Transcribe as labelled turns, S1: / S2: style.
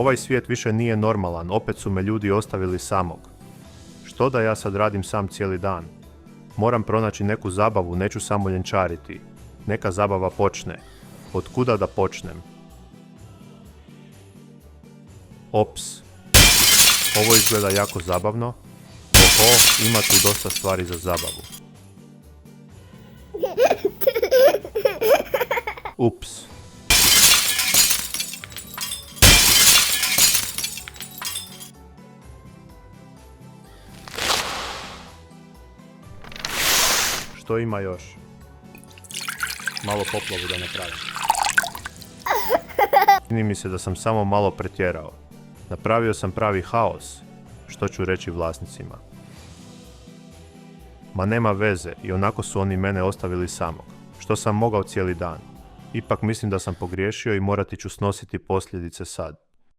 S1: Ovaj svijet više nije normalan, opet su me ljudi ostavili samog. Što da ja sad radim sam cijeli dan? Moram pronaći neku zabavu, neću samo ljenčariti. Neka zabava počne. Od kuda da počnem? Ops. Ovo izgleda jako zabavno. Oho, ima tu dosta stvari za zabavu. Ups. Što ima još? Malo poplavu da napravim. Čini mi se da sam samo malo pretjerao. Napravio sam pravi haos. Što ću reći vlasnicima? Ma nema veze, i onako su oni mene ostavili samog. Što sam mogao cijeli dan? Ipak mislim da sam pogriješio i morati ću snositi posljedice sad.